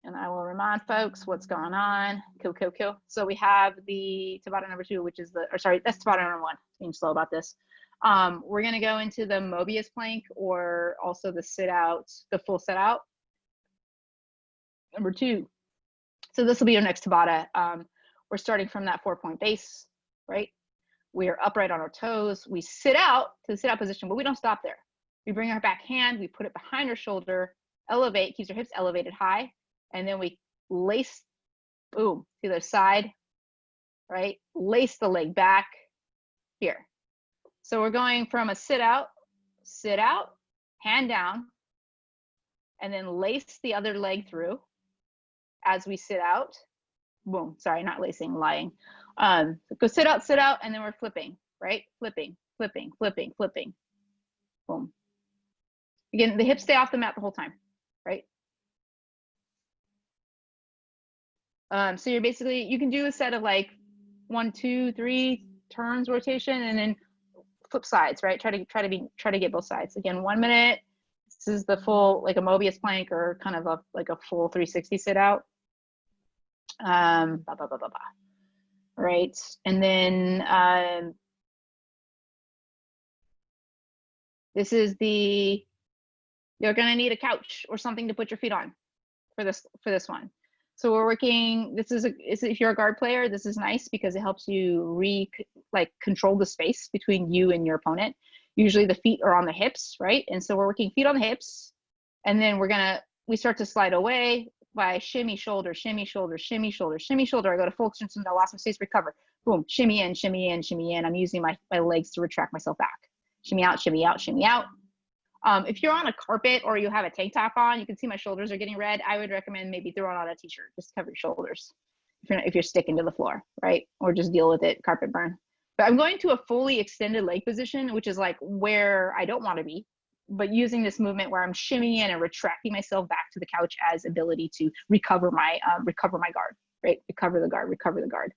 And I will remind folks what's going on. Kill. So we have the TABATA number 2, which is that's TABATA number 1. Being slow about this. We're gonna go into the Mobius Plank, or also the sit out, the full sit out. Number 2. So this will be your next TABATA. We're starting from that 4-point base, right? We are upright on our toes. We sit out to the sit out position, but we don't stop there. We bring our back hand, we put it behind our shoulder, elevate, keeps our hips elevated high, and then we lace, boom, to the other side, right? Lace the leg back here. So we're going from a sit out, hand down, and then lace the other leg through as we sit out. Boom, sorry, not lacing, lying. Go sit out, and then we're flipping, right? Flipping. Boom. Again, the hips stay off the mat the whole time, right? So you're basically, you can do a set of like 1, 2, 3 turns rotation, and then flip sides, right? Try to get both sides. Again, 1 minute. This is the full, like a Mobius plank, or kind of like a full 360 sit out. Right, and then this is you're gonna need a couch or something to put your feet on for this one. So we're working, if you're a guard player, this is nice because it helps you control the space between you and your opponent. Usually the feet are on the hips, right? And so we're working feet on the hips, and then we start to slide away by shimmy, shoulder, shimmy, shoulder, shimmy, shoulder, shimmy, shoulder. I go to full extension, the last space, recover. Boom, shimmy in, shimmy in, shimmy in. I'm using my legs to retract myself back. Shimmy out, shimmy out, shimmy out. If you're on a carpet or you have a tank top on, you can see my shoulders are getting red. I would recommend maybe throwing on a t-shirt, just cover your shoulders if you're sticking to the floor, right? Or just deal with it, carpet burn. But I'm going to a fully extended leg position, which is like where I don't want to be, but using this movement where I'm shimmying and retracting myself back to the couch as ability to recover my guard, right? Recover the guard.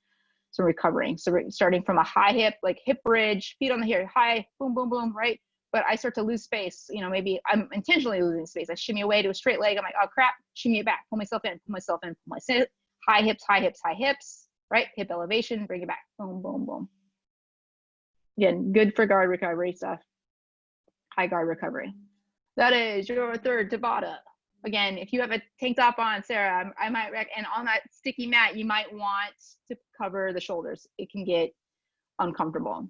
So recovering. So we're starting from a high hip, like hip bridge, feet on the here, high, boom, boom, boom, right? But I start to lose space. You know, maybe I'm intentionally losing space. I shimmy away to a straight leg. I'm like, oh crap, shimmy it back, pull myself in, high hips, right? Hip elevation, bring it back, boom, boom, boom. Again, good for guard recovery stuff. High guard recovery. That is your third TABATA. Again, if you have a tank top on, Sarah, I might and on that sticky mat, you might want to cover the shoulders. It can get uncomfortable.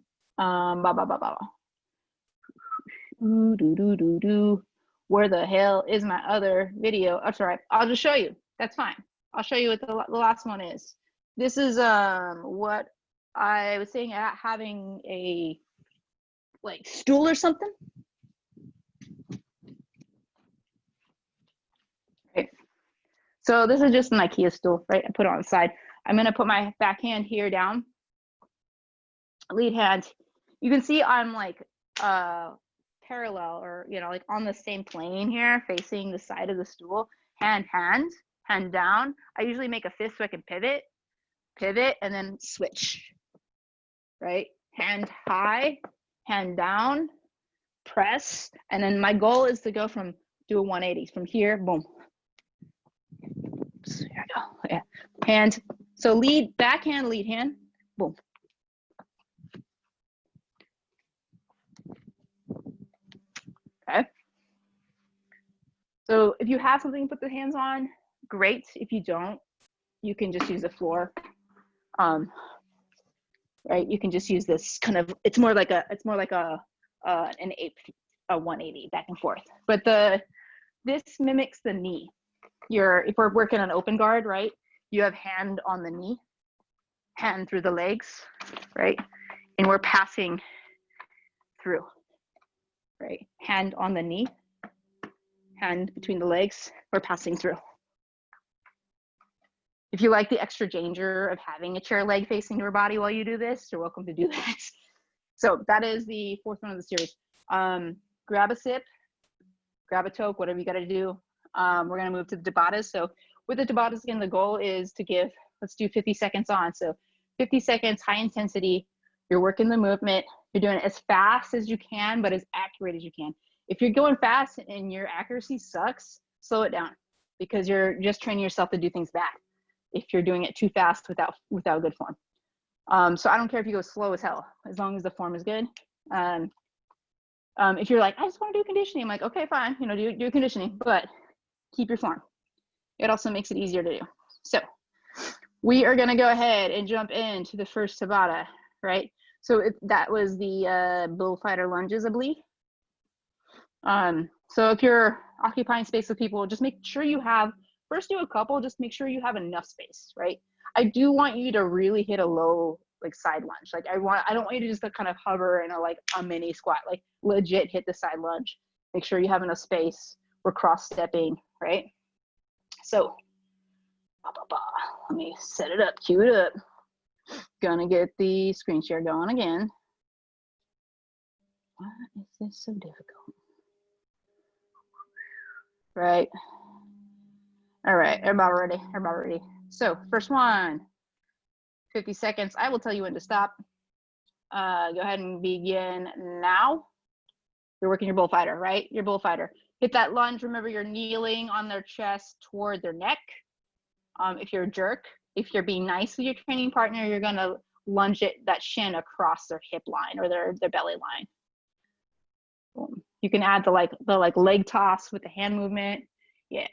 Where the hell is my other video? That's all right. I'll just show you. That's fine. I'll show you what the last one is. This is what I was saying at having a like stool or something. Right. So this is just an IKEA stool, right? I put it on the side. I'm gonna put my back hand here down. Lead hand. You can see I'm like parallel, or you know, like on the same plane here, facing the side of the stool. Hand down. I usually make a fist so I can pivot, and then switch. Right? Hand high, hand down, press, and then my goal is to go do a 180 from here, boom. Oops, here I go. Yeah. Hand. So backhand, lead hand, boom. Okay. So if you have something to put the hands on, great. If you don't, you can just use the floor. Right? You can just use this kind of. It's more like a 180 back and forth. But this mimics the knee. If we're working on open guard, right? You have hand on the knee, hand through the legs, right? And we're passing through. Right? Hand on the knee, hand between the legs, we're passing through. If you like the extra danger of having a chair leg facing your body while you do this, you're welcome to do that. So that is the fourth one of the series. Grab a sip, grab a toke, whatever you got to do. We're going to move to the TABATAs. So with the TABATAs, again, the goal is to let's do 50 seconds on. So 50 seconds, high intensity. You're working the movement. You're doing it as fast as you can, but as accurate as you can. If you're going fast and your accuracy sucks, slow it down, because you're just training yourself to do things bad if you're doing it too fast without good form. So I don't care if you go slow as hell, as long as the form is good. If you're like, I just want to do conditioning, I'm like, okay, fine, you know, do conditioning, but keep your form. It also makes it easier to do. So we are going to go ahead and jump into the first TABATA, right? So that was the Bullfighter Lunges, I believe. So if you're occupying space with people, just make sure you have, first do a couple, just make sure you have enough space, right? I do want you to really hit a low, like side lunge. Like I don't want you to just kind of hover in a mini squat, like legit hit the side lunge. Make sure you have enough space. We're cross stepping, right? So, let me set it up, cue it up. Gonna get the screen share going again. Why is this so difficult? Right. All right, everybody ready? So first one, 50 seconds. I will tell you when to stop. Go ahead and begin now. You're working your bullfighter, right? Your bullfighter. Hit that lunge. Remember, you're kneeling on their chest toward their neck. If you're a jerk, if you're being nice with your training partner, you're gonna lunge that shin across their hip line or their belly line. Boom. You can add the leg toss with the hand movement. Yeah.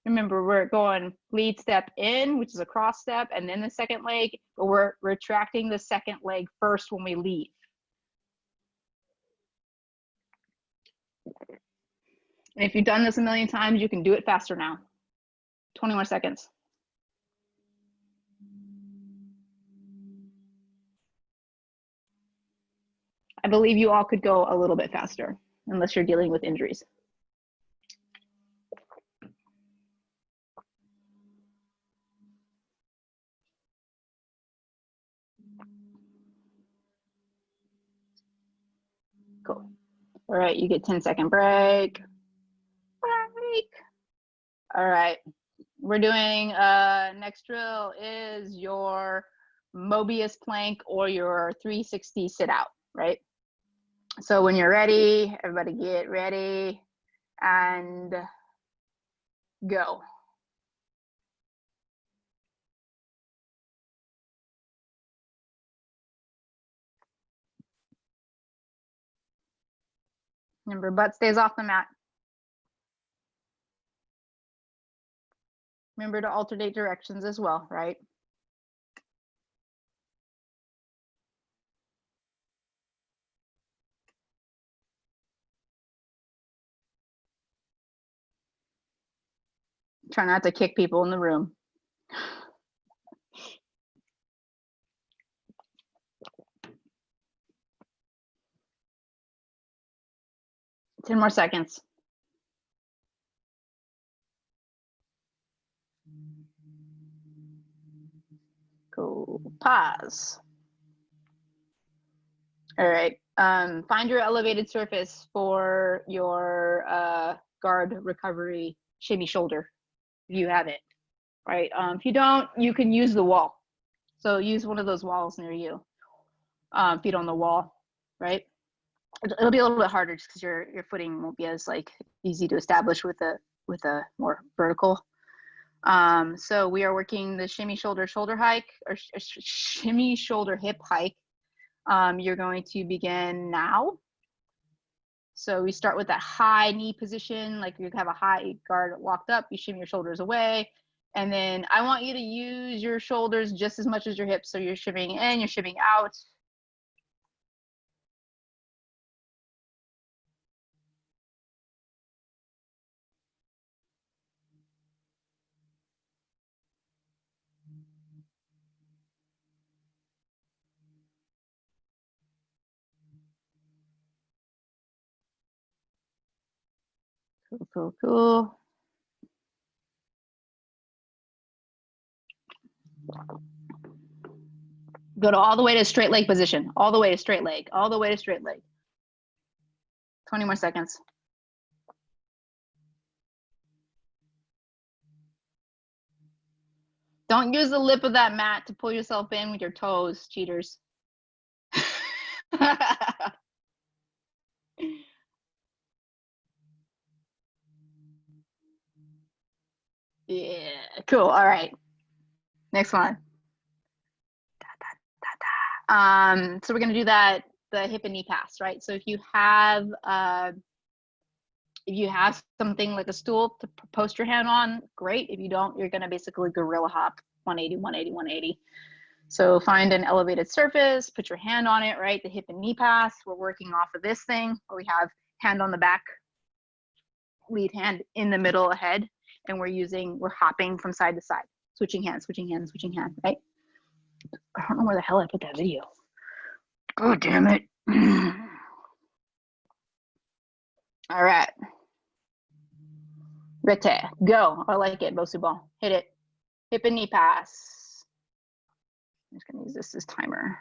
Remember, we're going lead step in, which is a cross step, and then the second leg, but we're retracting the second leg first when we leave. And if you've done this a million times, you can do it faster now. 20 more seconds. I believe you all could go a little bit faster, unless you're dealing with injuries. Cool. All right, you get 10-second break. Break. All right, we're doing, next drill is your Mobius Plank or your 360 sit out, right? So when you're ready, everybody get ready and go. Remember, butt stays off the mat. Remember to alternate directions as well, right? Try not to kick people in the room. Ten more seconds. Go, pause. All right, find your elevated surface for your guard recovery shimmy shoulder, if you have it, right? If you don't, you can use the wall. So use one of those walls near you. Feet on the wall, right? It'll be a little bit harder just because your footing won't be as like easy to establish with a more vertical. So we are working the shimmy shoulder hike or shimmy shoulder hip hike. You're going to begin now. So we start with that high knee position, like you have a high guard walked up, you shimmy your shoulders away. And then I want you to use your shoulders just as much as your hips. So you're shimmying in, you're shimmying out. Cool, cool, cool. Go to all the way to straight leg position, all the way to straight leg, all the way to straight leg. 20 more seconds. Don't use the lip of that mat to pull yourself in with your toes, cheaters. Yeah, cool. All right. Next one. So we're gonna do that, the hip and knee pass, right? So if you have something like a stool to post your hand on, great. If you don't, you're gonna basically gorilla hop 180, 180, 180. So find an elevated surface, put your hand on it, right? The hip and knee pass. We're working off of this thing where we have hand on the back, lead hand in the middle ahead, and we're hopping from side to side, switching hands, switching hands, switching hands, right? I don't know where the hell I put that video. Oh, damn it. All right. Rete, go. I like it, Bosu ball. Hit it. Hip and knee pass. I'm just gonna use this as timer.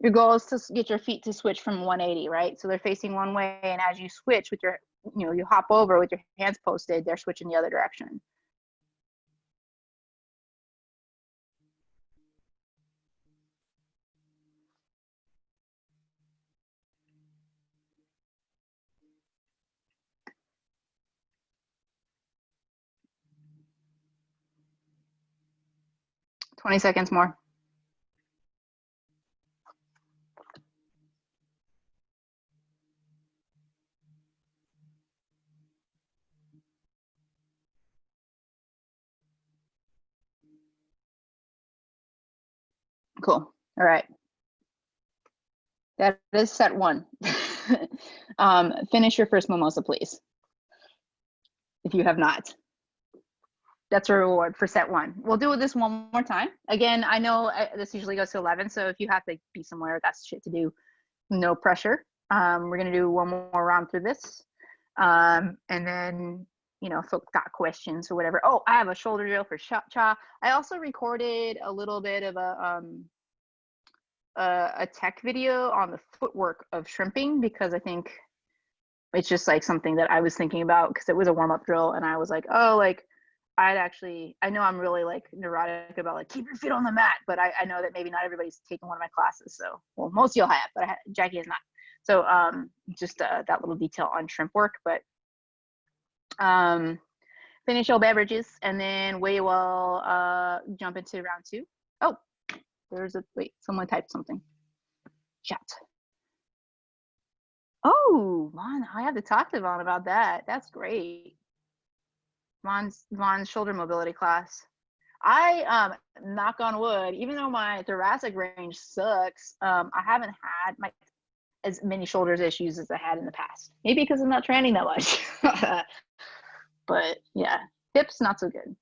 Your goal is to get your feet to switch from 180, right? So they're facing one way, and as you switch with your, you hop over with your hands posted, they're switching the other direction. $20 seconds more. Cool. All right. That is set 1. Finish your first mimosa, please. If you have not. That's a reward for set 1. We'll do this one more time. Again, I know this usually goes to 11, so if you have to be somewhere, that's shit to do. No pressure. We're going to do one more round through this. And then, you know, if folks got questions or whatever. Oh, I have a shoulder drill for Cha. I also recorded a little bit of a tech video on the footwork of shrimping, because I think it's just like something that I was thinking about, because it was a warm-up drill and I was like, oh, like I know I'm really like neurotic about like keep your feet on the mat, but I know that maybe not everybody's taken one of my classes. So, well, most of y'all have, but Jackie has not. So just that little detail on shrimp work. But finish your beverages, and then we will jump into round 2. Oh, wait, someone typed something. Chat. Oh, Vaughn, I have to talk to Vaughn about that. That's great. Vaughn's shoulder mobility class. I knock on wood, even though my thoracic range sucks, I haven't had as many shoulders issues as I had in the past. Maybe because I'm not training that much. But yeah, hips not so good,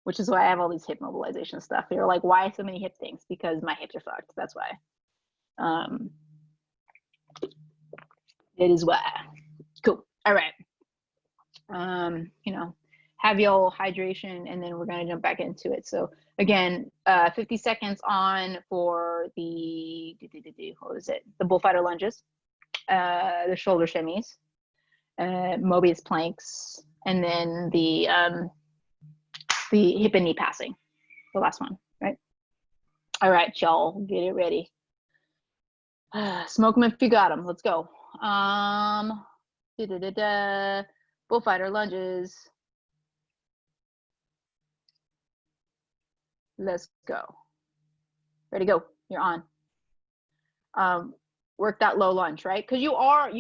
which is why I have all these hip mobilization stuff. You're like, why so many hip things? Because my hips are fucked. That's why. It is why. Cool. All right. You know, have your hydration, and then we're going to jump back into it. So again, 50 seconds on for the, what was it? The Bullfighter Lunges, the shoulder shimmies, Mobius Planks, and then the hip and knee passing, the last one, right? All right, y'all, get it ready. Smoke them if you got them. Let's go. Bullfighter Lunges. Let's go. Ready, go. You're on. Work that low lunge, right? Because you are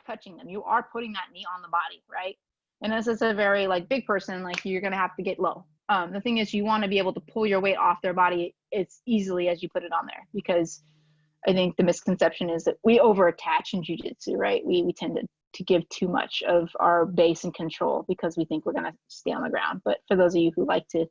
touching them. You are putting that knee on the body, right? And this is a very like big person, like you're gonna have to get low. The thing is, you want to be able to pull your weight off their body as easily as you put it on there, because I think the misconception is that we over-attach in jiu-jitsu, right? We tend to give too much of our base and control because we think we're gonna stay on the ground. But for those of you who like to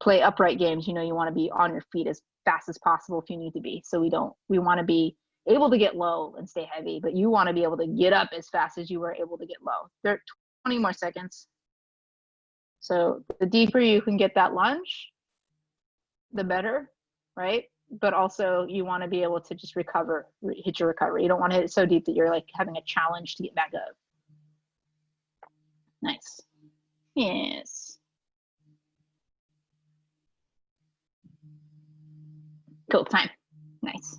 play upright games, you know, you want to be on your feet as fast as possible if you need to be. So we want to be able to get low and stay heavy, but you want to be able to get up as fast as you were able to get low. There are 20 more seconds. So the deeper you can get that lunge, the better, right? But also you want to be able to just recover, hit your recovery. You don't want to hit it so deep that you're like having a challenge to get back up. Nice. Yes. Cool, time. Nice.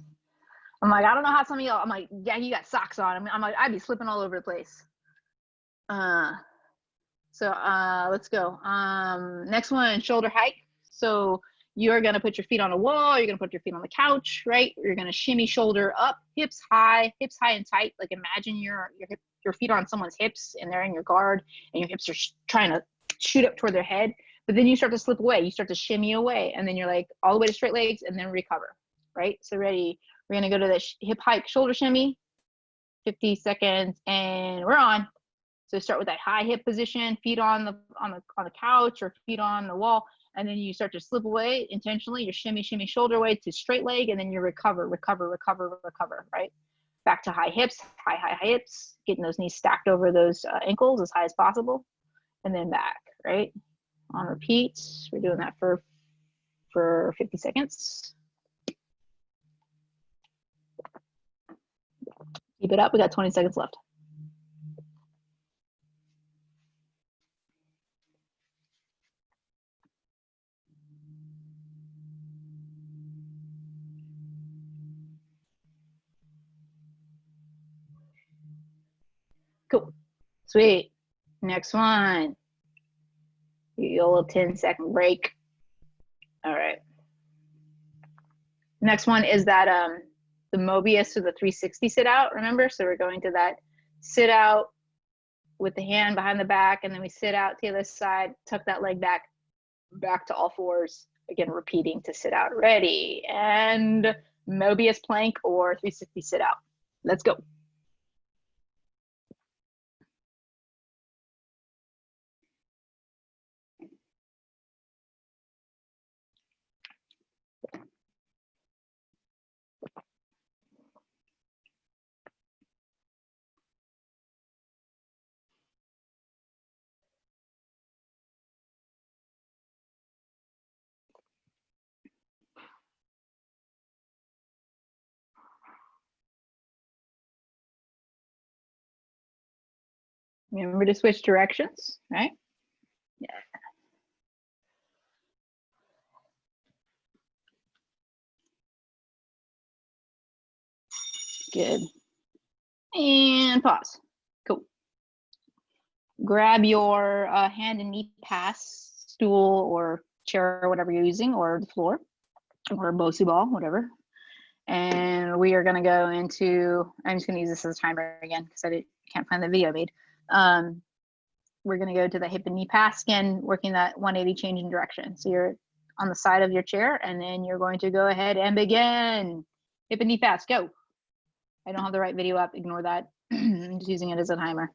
I'm like, I don't know how some of y'all, I'm like, yeah, you got socks on. I'm like, I'd be slipping all over the place. So let's go. Next one, shoulder hike. So you're gonna put your feet on a wall, you're gonna put your feet on the couch, right? You're gonna shimmy shoulder up, hips high and tight. Like imagine your feet on someone's hips and they're in your guard and your hips are trying to shoot up toward their head. But then you start to slip away, you start to shimmy away, and then you're like all the way to straight legs and then recover, right? So ready, we're gonna go to the hip hike shoulder shimmy, 50 seconds, and we're on. So start with that high hip position, feet on the couch or feet on the wall, and then you start to slip away intentionally, your shimmy shoulder away to straight leg, and then you recover, right? Back to high hips, high hips, getting those knees stacked over those ankles as high as possible, and then back, right? On repeat, we're doing that for 50 seconds. Keep it up, we got 20 seconds left. Cool, sweet. Next one. Your little 10-second break. All right. Next one is that the Mobius or the 360 sit out, remember? So we're going to that sit out with the hand behind the back, and then we sit out to the other side, tuck that leg back to all fours, Again, repeating to sit out. Ready, and Mobius Plank or 360 sit out. Let's go. Remember to switch directions, right? Yeah. Good. And pause. Cool. Grab your hand and knee pass, stool or chair or whatever you're using, or the floor, or Bosu ball, whatever. And we are going to go into, I'm just going to use this as a timer again because I can't find the video I made. We're going to go to the hip and knee pass again, working that 180 change in direction. So you're on the side of your chair, and then you're going to go ahead and begin. Hip and knee pass, go. I don't have the right video up, ignore that. I'm just using it as a timer.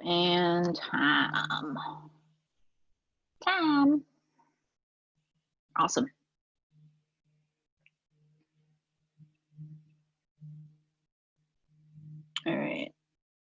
And time. Awesome.